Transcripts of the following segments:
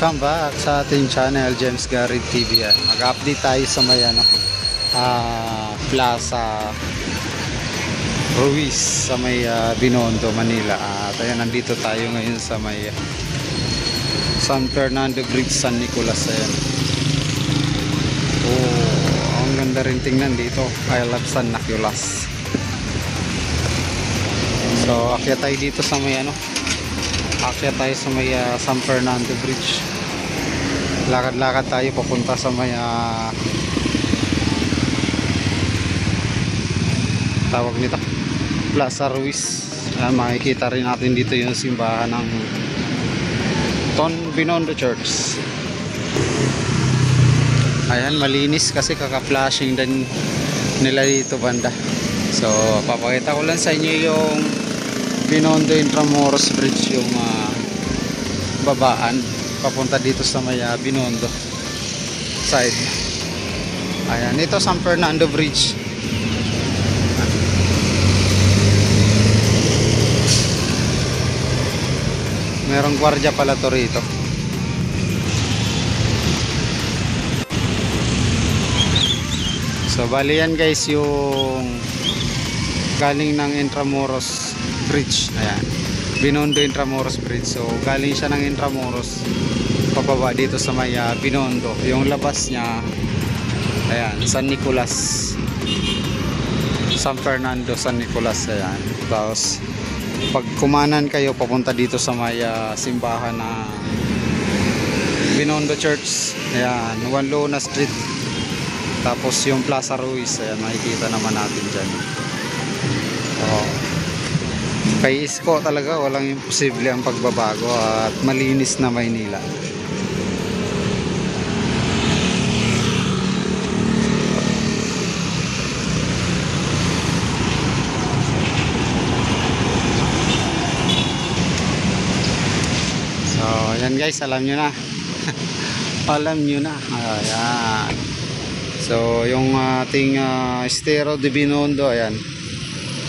Welcome back sa ating channel, James Garrett TV. Mag-update tayo sa may Plaza Ruiz sa may Binondo, Manila. At ayan, nandito tayo ngayon sa may San Fernando Bridge, San Nicolas. Ayan. Oh, ang ganda rin tingnan dito. I love San Nicolas. So akyat tayo dito sa may akyat tayo sa may San Fernando Bridge. Lakad-lakad tayo papunta sa may tawag nito, Plaza Ruiz. Makikita rin natin dito yung simbahan ng Ton Binondo Church. Ayan, malinis kasi kaka-flashing din nila dito banda. So papakita ko lang sa inyo yung Binondo Intramuros Bridge, yung babaan papunta dito sa may Binondo side. Ayan, ito San Fernando Bridge. Merong gwardiya pala to rito. So bali yan guys, yung galing ng Intramuros Bridge. Ayan, Binondo Intramuros Bridge. So galing siya ng Intramuros pababa dito sa may Binondo. Yung labas niya, ayan, San Nicolas, San Fernando, San Nicolas. Ayan, tapos pag kumanan kayo papunta dito sa may simbahan na Binondo Church. Ayan, Juan Luna Street. Tapos yung Plaza Ruiz, ayan, makikita naman natin dyan. Oh, kay Isko talaga walang imposible ang pagbabago at malinis na Maynila. So yan guys, alam nyo na. Alam nyo na. Ayan. So yung ating Estero de Binondo, ayan.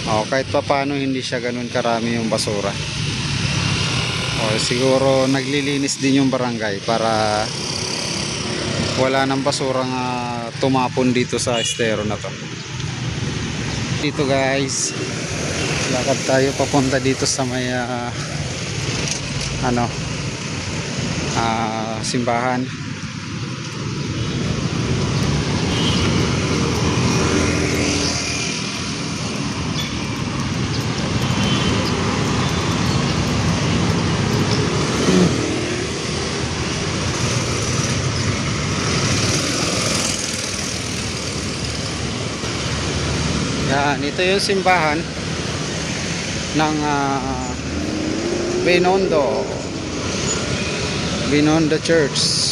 Kahit pa paano hindi siya ganun karami yung basura. Siguro naglilinis din yung barangay para wala nang basurang tumapon dito sa estero na to. Dito guys, lakad tayo papunta dito sa may simbahan. Yan, ito yung simbahan ng Binondo Church.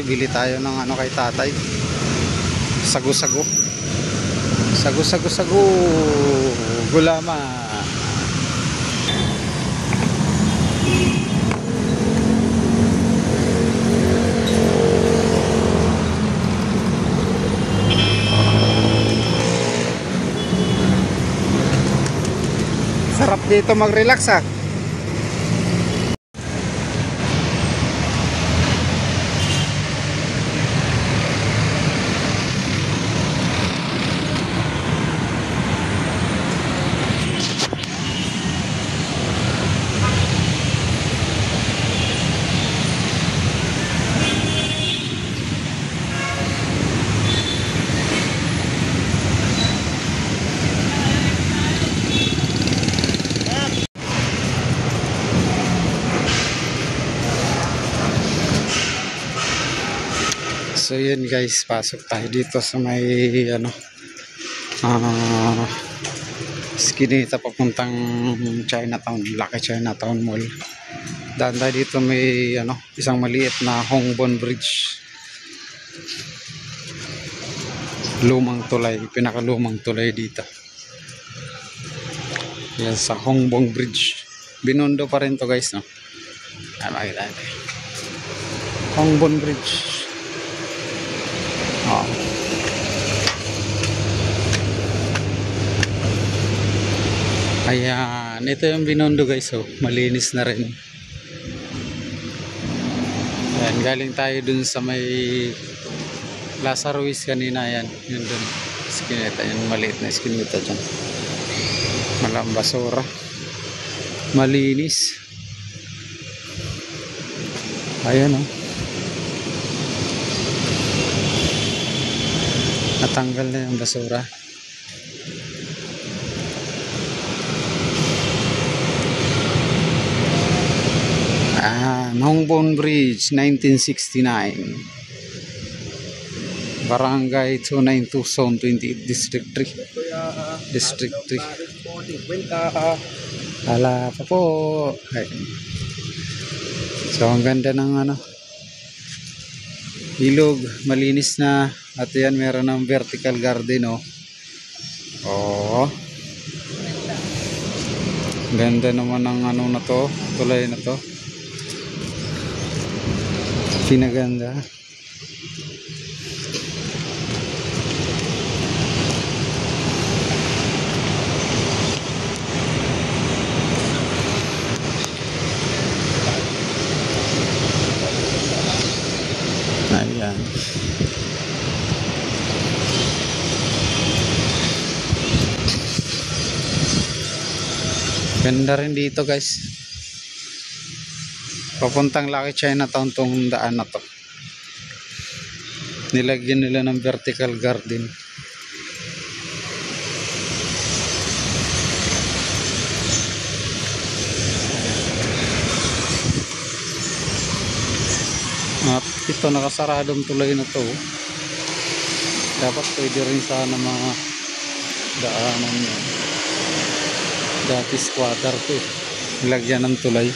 Bili tayo ng kay tatay. Sagu-sagu. Sagu-sagu-sagu. Gulama. Sarap dito mag-relax . So yun guys, pasok tayo dito sa may skinita papuntang Chinatown, Lucky Chinatown Mall. Daan tayo dito, may isang maliit na Hongbon Bridge. lumang tulay, pinakalumang tulay dito. Yan sa Hongbong Bridge. Binondo pa rin to guys, no? Makita natin. Hongbong Bridge. Oh. Ayan, ito yung Binondo guys, oh. Malinis na rin. Ayan, galing tayo dun sa may Plaza Ruiz kanina, yan. Yun dun. Iskinita, yung maliit na iskinita dyan. Malang basura. Malinis. Ayan, oh. Natanggal na yung basura. Hongbong Bridge 1969, Barangay 292, Zone 28, District 3. District 3. Hala pa po. Ay. So ang ganda ng ano, ilog, malinis na. At yan, meron ng vertical garden, oh. Oh. Ganda naman ng ano na to, tulay na to. Pinaganda. Ayan. Ganda rin dito guys. Papuntang Lucky Chinatown tong daan na to. Nilagyan nila ng vertical garden. At ito nakasaradong tulay na to. Dapat pwede rin sana mga daanan yan. Dati squatter to. Nilagyan ng tulay.